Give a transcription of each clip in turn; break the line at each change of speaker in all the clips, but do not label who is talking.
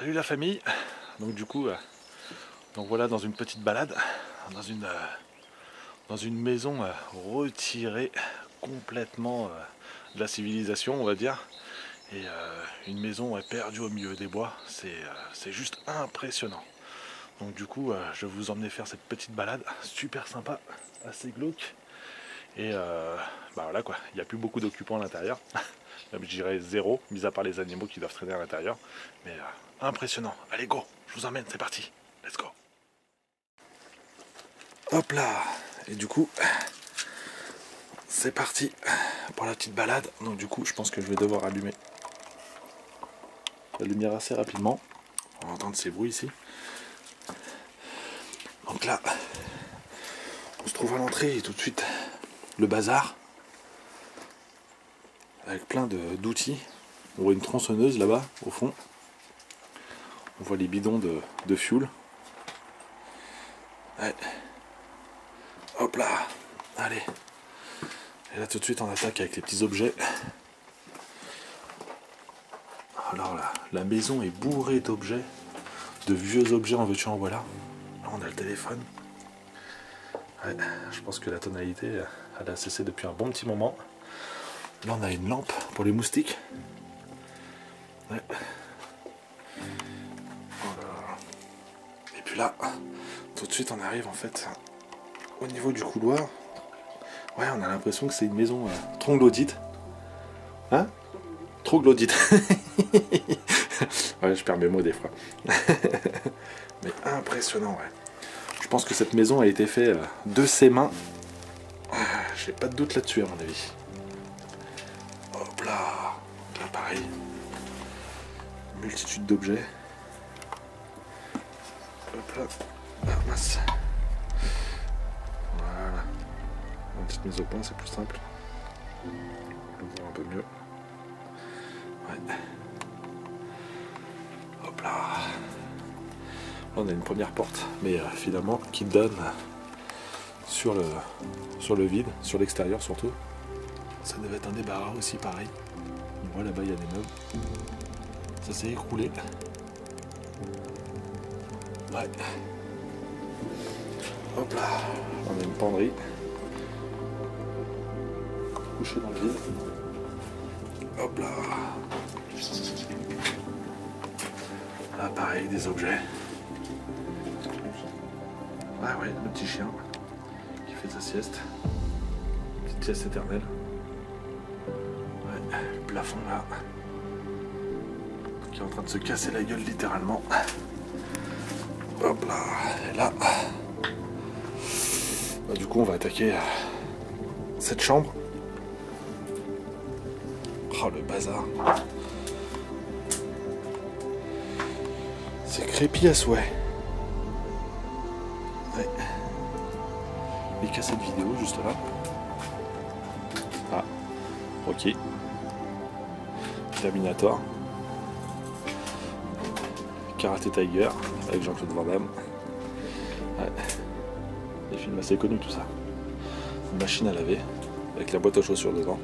Salut la famille. Donc du coup, donc voilà, dans une petite balade, dans une maison retirée complètement de la civilisation, on va dire. Et une maison perdue au milieu des bois, c'est juste impressionnant. Donc du coup, je vais vous emmener faire cette petite balade, super sympa, assez glauque. Et bah voilà quoi, il n'y a plus beaucoup d'occupants à l'intérieur. Même je dirais zéro, mis à part les animaux qui doivent traîner à l'intérieur. Mais impressionnant. Allez go, je vous emmène, c'est parti. Let's go. Hop là. Et du coup, c'est parti pour la petite balade. Donc du coup, je pense que je vais devoir allumer la lumière assez rapidement. On va entendre ces bruits ici. Donc là, on se trouve à l'entrée et tout de suite le bazar. Avec plein d'outils. On voit une tronçonneuse là-bas, au fond. On voit les bidons de fuel. Ouais. Hop là. Allez. Et là tout de suite on attaque avec les petits objets. Alors là, la maison est bourrée d'objets. De vieux objets en veux-tu en voilà. Là on a le téléphone. Ouais, je pense que la tonalité elle a cessé depuis un bon petit moment. Là on a une lampe pour les moustiques. Ouais. Et puis là, tout de suite on arrive en fait au niveau du couloir. Ouais, on a l'impression que c'est une maison troglodyte. Hein? Troglodyte. Ouais, je perds mes mots des fois. Mais impressionnant, ouais. Je pense que cette maison a été faite de ses mains. J'ai pas de doute là-dessus à mon avis. Hop là. Là pareil. Multitude d'objets. Hop là. Ah mince. Voilà. Une petite mise au point, c'est plus simple. On peut voir un peu mieux. Ouais. Hop là. Là on a une première porte, mais finalement qui donne sur le vide, sur l'extérieur surtout. Ça devait être un débarras aussi pareil. On voit là-bas il y a des meubles. Ça s'est écroulé. Ouais. Hop là. On a une penderie. Couché dans le vide. Hop là. Là pareil, des objets. Ah ouais, le petit chien qui fait sa sieste. Petite sieste éternelle. Ouais, le plafond là. Qui est en train de se casser la gueule littéralement. Hop là. Et là. Bah, du coup on va attaquer cette chambre. Oh le bazar. C'est crépi à souhait. Ouais. Les cassettes vidéo juste là. Ah, ok. Terminator. Karate Tiger avec Jean-Claude Van Damme. Ouais. Des films assez connus tout ça. Une machine à laver avec la boîte aux chaussures dedans.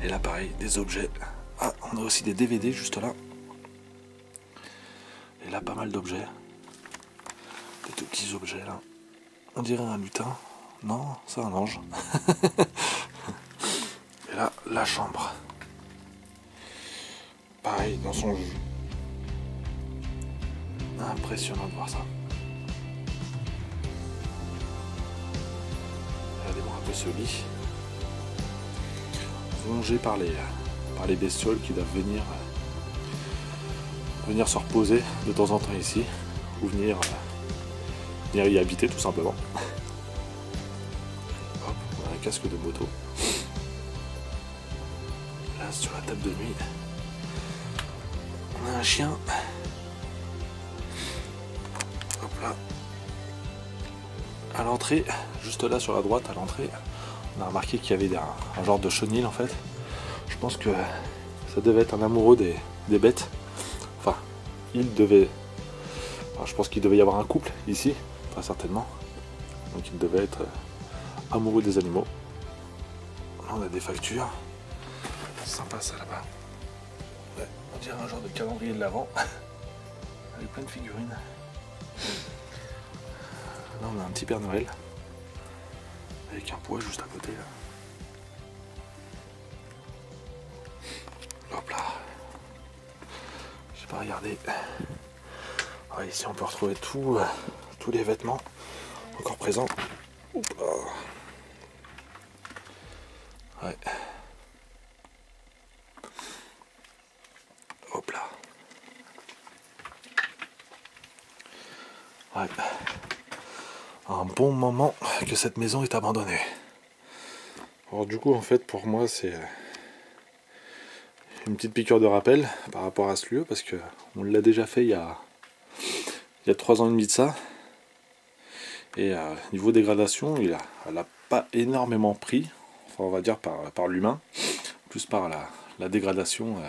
Et là pareil, des objets. Ah, on a aussi des DVD juste là. Et là pas mal d'objets. Des tout petits objets là. On dirait un lutin. Non, c'est un ange. Et là, la chambre. Pareil, dans son jus. Impressionnant de voir ça. Regardez-moi un peu ce lit. Rongé par les bestioles qui doivent venir se reposer de temps en temps ici. Ou venir y habiter tout simplement. Hop, on a un casque de moto. Là sur la table de nuit, on a un chien. Hop là. À l'entrée, juste là sur la droite, à l'entrée, on a remarqué qu'il y avait un genre de chenil en fait. Je pense que ça devait être un amoureux des bêtes. Enfin, je pense qu'il devait y avoir un couple ici, très certainement. Donc il devait être amoureux des animaux. Là on a des factures. Sympa ça là-bas. Ouais. On dirait un genre de calendrier de l'Avent avec plein de figurines. Là on a un petit Père Noël avec un poids juste à côté là. Hop là. J'ai pas regardé. Ouais, ici on peut retrouver tous les vêtements encore présents. Oups là. Ouais. Hop là. Ouais. Un bon moment que cette maison est abandonnée. Alors du coup en fait pour moi c'est une petite piqûre de rappel par rapport à ce lieu parce que on l'a déjà fait il y a 3 ans et demi de ça. Et niveau dégradation, elle a pas énormément pris, enfin, on va dire par l'humain, plus par la dégradation,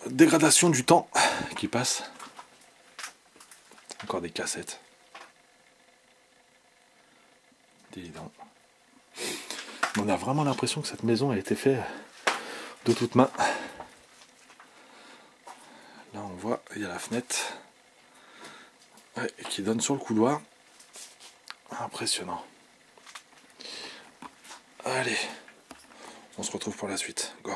dégradation du temps qui passe. Encore des cassettes. Dis donc. On a vraiment l'impression que cette maison a été faite de toutes mains. Là on voit, il y a la fenêtre qui donne sur le couloir. Impressionnant. Allez, on se retrouve pour la suite. Go.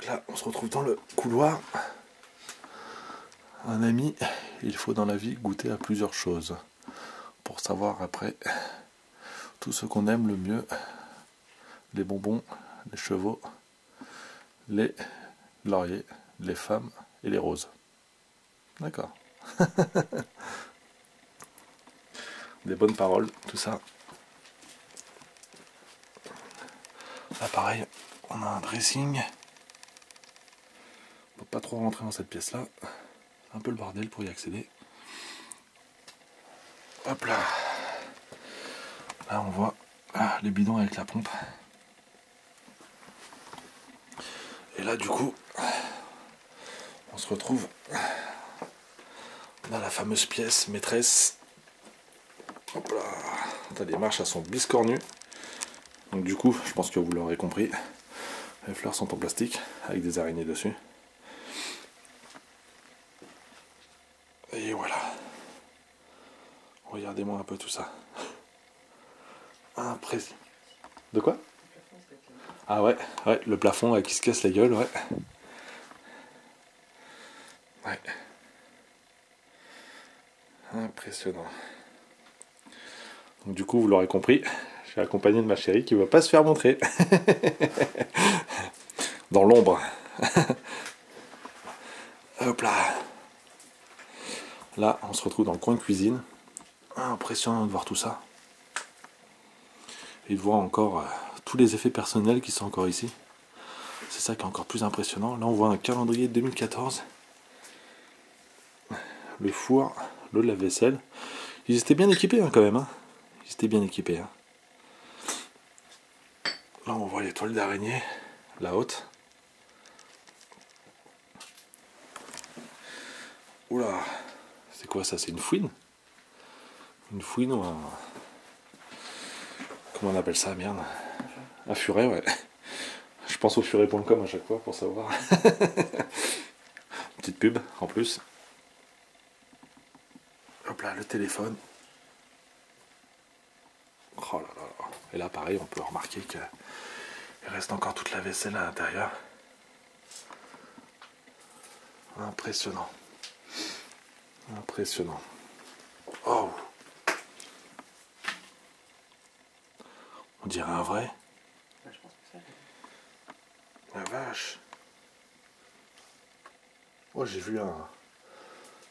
Là, on se retrouve dans le couloir. Un ami, il faut dans la vie goûter à plusieurs choses pour savoir après tout ce qu'on aime le mieux. Les bonbons, les chevaux, les lauriers, les femmes et les roses. D'accord. Des bonnes paroles, tout ça. Là pareil, on a un dressing. On peut pas trop rentrer dans cette pièce là. Un peu le bordel pour y accéder. Hop là. Là on voit les bidons avec la pompe. Et là du coup, on se retrouve dans la fameuse pièce maîtresse. Hop là. Les marches elles sont biscornues. Donc du coup, je pense que vous l'aurez compris. Les fleurs sont en plastique avec des araignées dessus. Et voilà. Regardez-moi un peu tout ça. Impressionnant. De quoi? Ah ouais, le plafond qui se casse la gueule, ouais. Ouais. Impressionnant. Donc du coup, vous l'aurez compris, je suis accompagné de ma chérie qui ne veut pas se faire montrer. Dans l'ombre. Hop là. Là, on se retrouve dans le coin de cuisine. Impressionnant de voir tout ça. Et de voir encore tous les effets personnels qui sont encore ici. C'est ça qui est encore plus impressionnant. Là, on voit un calendrier 2014. Le four, l'eau de lave-vaisselle. Ils étaient bien équipés quand même. Ils étaient bien équipés. Là, on voit les toiles d'araignée, la haute. Oula, c'est quoi ça? C'est une fouine? Une fouine ou un... Comment on appelle ça, merde? Un furet, ouais. Je pense au furet.com à chaque fois pour savoir. Petite pub en plus. Hop là, le téléphone. Oh là là là. Et là, pareil, on peut remarquer qu'il reste encore toute la vaisselle à l'intérieur. Impressionnant. Impressionnant. Oh! On dirait un vrai.
Ouais, je pense que ça.
La vache. Oh, j'ai vu un...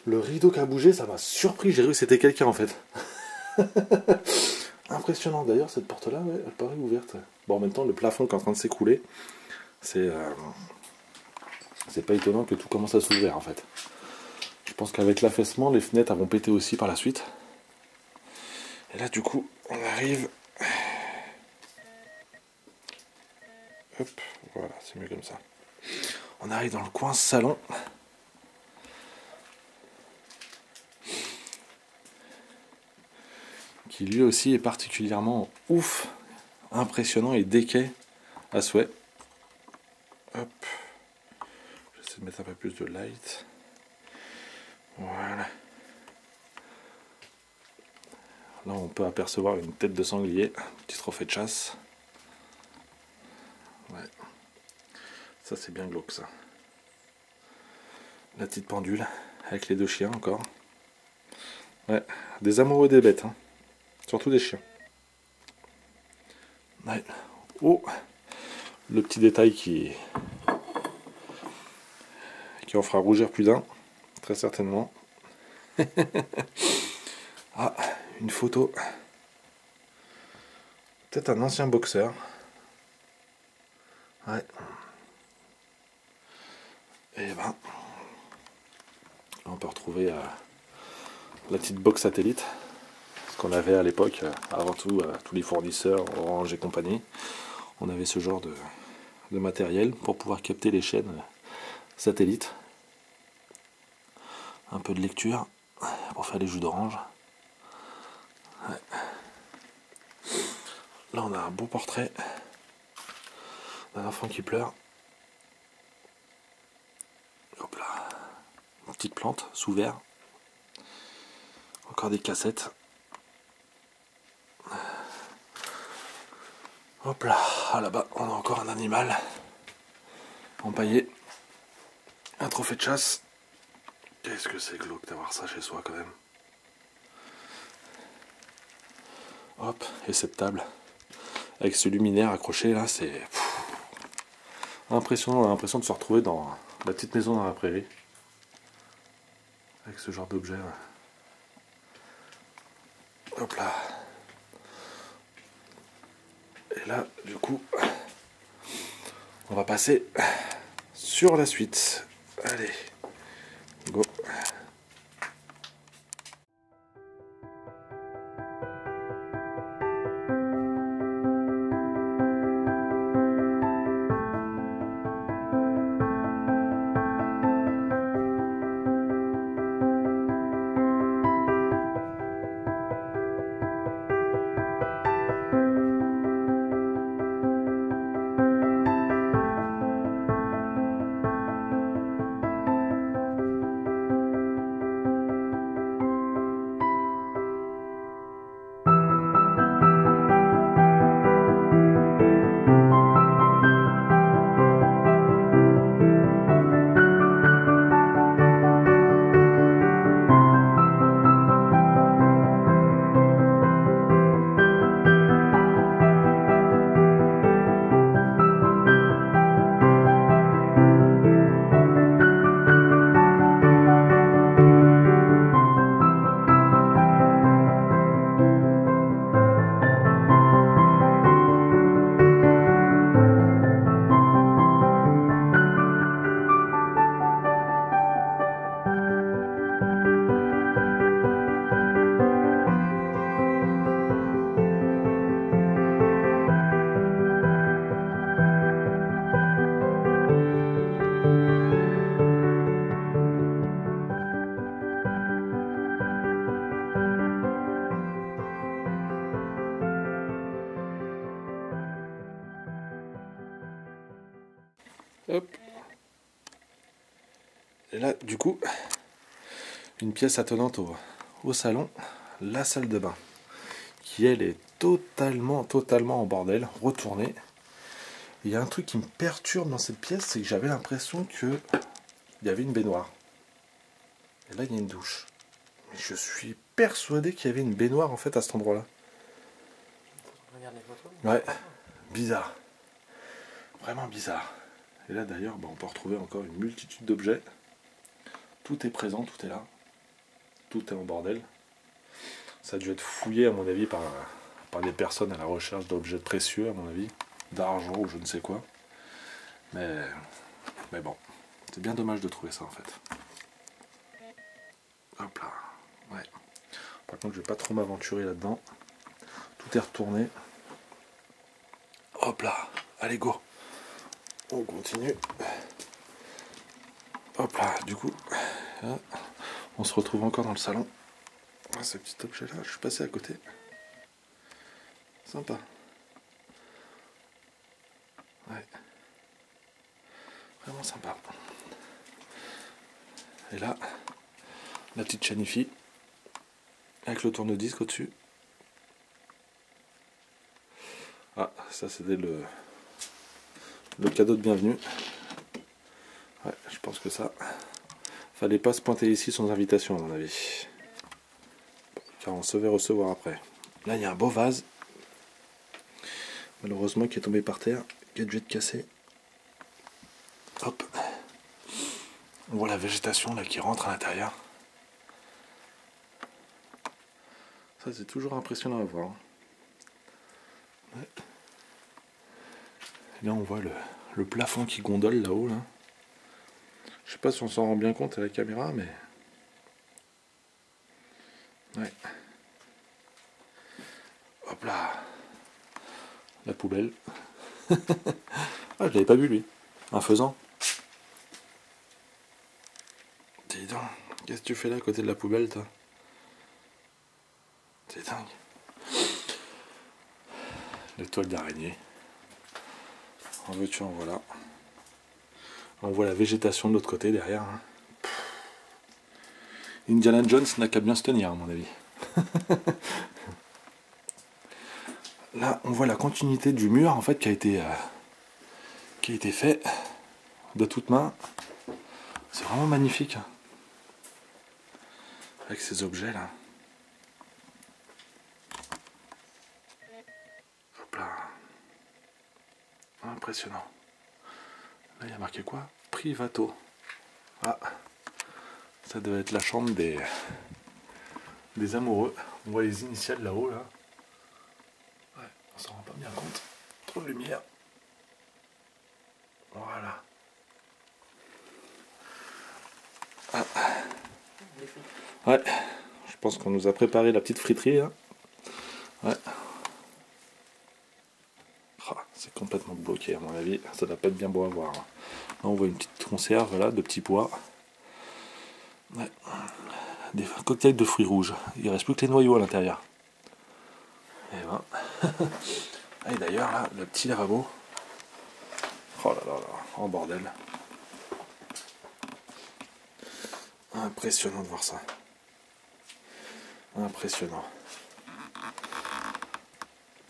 Le rideau qui a bougé, ça m'a surpris. J'ai cru que c'était quelqu'un en fait. Impressionnant. D'ailleurs, cette porte-là, ouais, elle paraît ouverte. Bon, en même temps, le plafond qui est en train de s'écrouler, c'est pas étonnant que tout commence à s'ouvrir en fait. Je pense qu'avec l'affaissement, les fenêtres vont péter aussi par la suite. Et là, du coup, on arrive. Hop, voilà, c'est mieux comme ça. On arrive dans le coin salon. Qui lui aussi est particulièrement ouf, impressionnant et déquet à souhait. Hop. J'essaie de mettre un peu plus de light. Voilà. Là, on peut apercevoir une tête de sanglier, petit trophée de chasse. Ouais. Ça, c'est bien glauque, ça. La petite pendule, avec les deux chiens encore. Ouais, des amoureux des bêtes, hein. Surtout des chiens. Ouais. Oh, le petit détail qui en fera rougir plus d'un, très certainement. Ah, une photo. Peut-être un ancien boxeur. Ouais. Et ben, on peut retrouver la petite box satellite, ce qu'on avait à l'époque, avant tout, tous les fournisseurs, Orange et compagnie. On avait ce genre de matériel pour pouvoir capter les chaînes satellites. Un peu de lecture pour faire les jus d'orange. Ouais. Là, on a un beau portrait d'un enfant qui pleure. Hop là. Une petite plante sous verre. Encore des cassettes. Hop là. Ah, là-bas, on a encore un animal empaillé. Un trophée de chasse. Qu'est-ce que c'est glauque d'avoir ça chez soi quand même. Hop, et cette table avec ce luminaire accroché là, c'est impressionnant. On a l'impression de se retrouver dans la petite maison dans la prairie avec ce genre d'objet. Ouais. Hop là. Et là, du coup, on va passer sur la suite. Allez, go. Hop. Et là, du coup, une pièce attenante au salon, la salle de bain, qui elle est totalement en bordel, retournée. Il y a un truc qui me perturbe dans cette pièce, c'est que j'avais l'impression que il y avait une baignoire. Et là, il y a une douche. Mais je suis persuadé qu'il y avait une baignoire en fait à cet endroit-là.
Regarde les photos.
Ouais, bizarre. Vraiment bizarre. Et là d'ailleurs, on peut retrouver encore une multitude d'objets. Tout est présent, tout est là. Tout est en bordel. Ça a dû être fouillé à mon avis par des personnes à la recherche d'objets précieux à mon avis. D'argent ou je ne sais quoi. Mais bon, c'est bien dommage de trouver ça en fait. Hop là. Ouais. Par contre, je vais pas trop m'aventurer là-dedans. Tout est retourné. Hop là. Allez, go. On continue. Hop là. Du coup, là, on se retrouve encore dans le salon. Ah, ce petit objet-là, je suis passé à côté. Sympa. Ouais. Vraiment sympa. Et là, la petite chanifie avec le tourne-disque au-dessus. Ah, ça c'était le cadeau de bienvenue. Ouais, je pense que ça, fallait pas se pointer ici sans invitation à mon avis. Car on se fait recevoir après. Là, il y a un beau vase. Malheureusement, qui est tombé par terre, qui a dû être cassé. Hop. On voit la végétation là qui rentre à l'intérieur. Ça, c'est toujours impressionnant à voir. Ouais. Et là, on voit le plafond qui gondole là-haut. Là. Je sais pas si on s'en rend bien compte à la caméra, mais... Ouais. Hop là. La poubelle. Ah, je l'avais pas vu, lui. Un faisan. Dis donc, qu'est-ce que tu fais là à côté de la poubelle, toi? C'est dingue. Les toiles d'araignée. En veux-tu, en voilà. On voit la végétation de l'autre côté, derrière. Hein. Indiana Jones n'a qu'à bien se tenir, à mon avis. Là, on voit la continuité du mur, en fait, qui a été fait de toutes mains. C'est vraiment magnifique. Avec ces objets, là. Hop là. Impressionnant. Là, il y a marqué quoi? Privato. Ah. Ça devait être la chambre des amoureux. On voit les initiales là-haut, là. Ouais, on s'en rend pas bien compte. Trop de lumière. Voilà. Ah. Ouais, je pense qu'on nous a préparé la petite friterie, là. Ouais. Ah, c'est complètement bloqué, à mon avis. Ça doit pas être bien beau à voir. Là, on voit une petite conserve, là, de petits pois. Ouais. Des cocktails de fruits rouges. Il reste plus que les noyaux à l'intérieur. Et ben. Ah, et d'ailleurs, là, le petit lavabo. Oh là là là, en bordel. Impressionnant de voir ça. Impressionnant.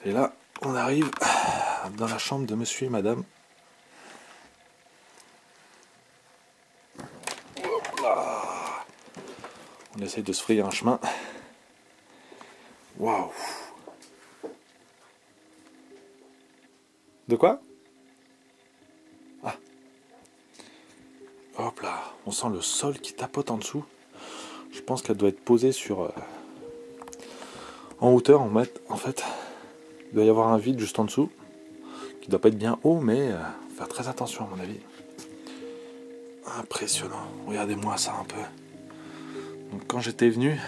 Et là, on arrive dans la chambre de monsieur et madame. Hop là. On essaye de se frayer un chemin. Waouh. De quoi? Ah. Hop là. On sent le sol qui tapote en dessous. Je pense qu'elle doit être posée sur... en hauteur, en fait. Il doit y avoir un vide juste en dessous. Qui doit pas être bien haut, mais... faire très attention à mon avis. Impressionnant. Regardez-moi ça un peu. Donc quand j'étais venu,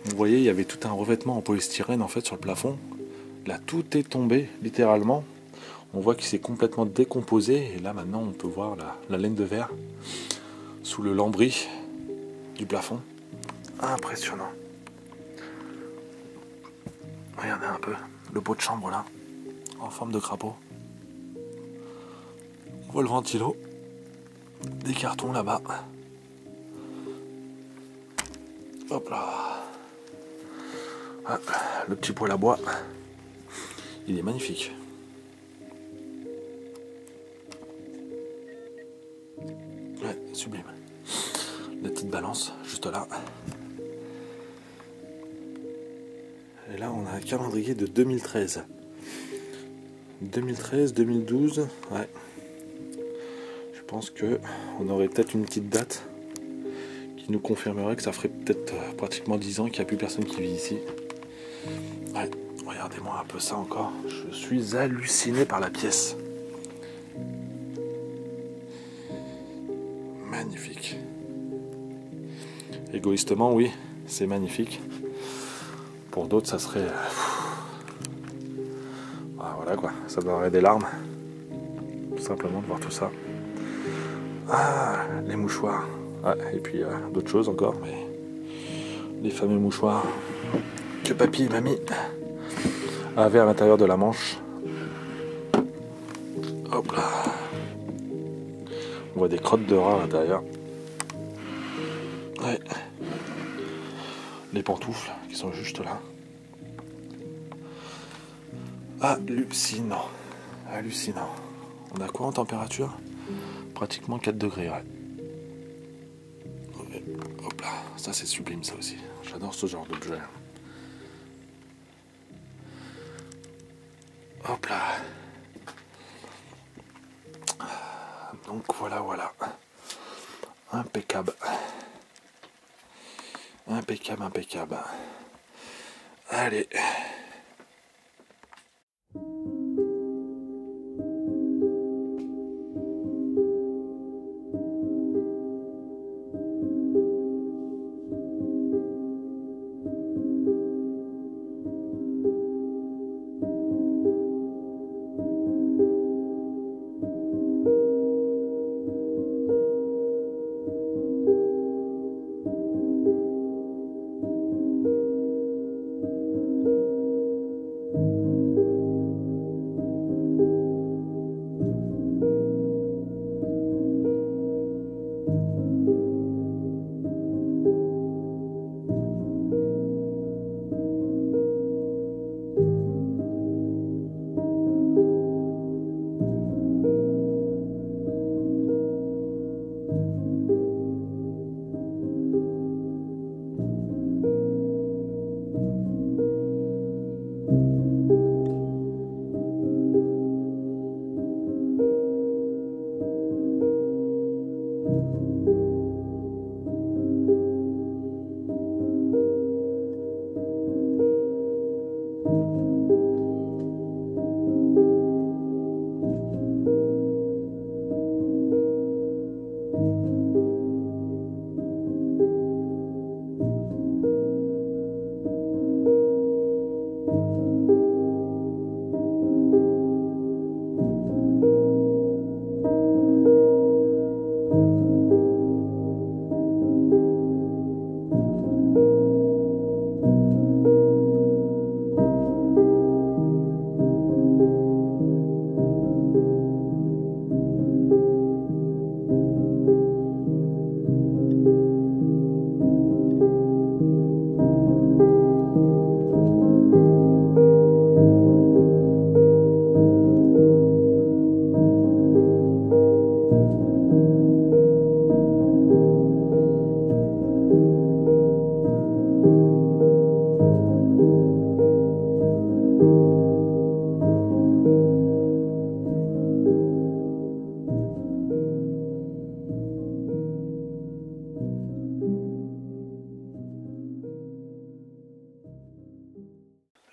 vous voyez, il y avait tout un revêtement en polystyrène en fait sur le plafond. Là, tout est tombé, littéralement. On voit qu'il s'est complètement décomposé. Et là, maintenant, on peut voir la laine de verre sous le lambris du plafond. Impressionnant. Regardez un peu le pot de chambre là, en forme de crapaud. voit le ventilo. Des cartons là-bas. Hop là. Ah, le petit poêle à bois. Il est magnifique. Ouais, sublime. La petite balance, juste là. Et là, on a un calendrier de 2013. 2013, 2012, ouais. Je pense que on aurait peut-être une petite date qui nous confirmerait que ça ferait peut-être pratiquement 10 ans qu'il n'y a plus personne qui vit ici. Ouais, regardez-moi un peu ça encore. Je suis halluciné par la pièce. Magnifique. Égoïstement, oui, c'est magnifique. Pour d'autres, ça serait... Ah, voilà quoi, ça donnerait des larmes. Tout simplement de voir tout ça. Ah, les mouchoirs. Ah, et puis d'autres choses encore, mais les fameux mouchoirs que papy et mamie avaient à l'intérieur de la manche. Hop là. On voit des crottes de rats à l'intérieur. Ouais. Les pantoufles qui sont juste là. Hallucinant. Hallucinant. On a quoi en température? Pratiquement 4 degrés, ouais. Hop là, ça c'est sublime ça aussi. J'adore ce genre d'objet. Hop là. Donc voilà. Impeccable. Impeccable. Allez.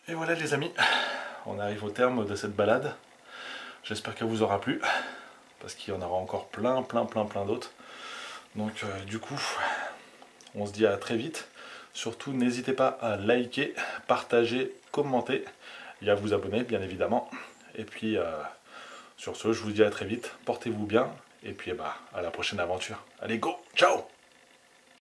Et voilà les amis, on arrive au terme de cette balade. J'espère qu'elle vous aura plu, parce qu'il y en aura encore plein d'autres. Donc du coup, on se dit à très vite. Surtout, n'hésitez pas à liker, partager, commenter et à vous abonner bien évidemment. Et puis sur ce, je vous dis à très vite, portez-vous bien et puis à la prochaine aventure. Allez, go, ciao!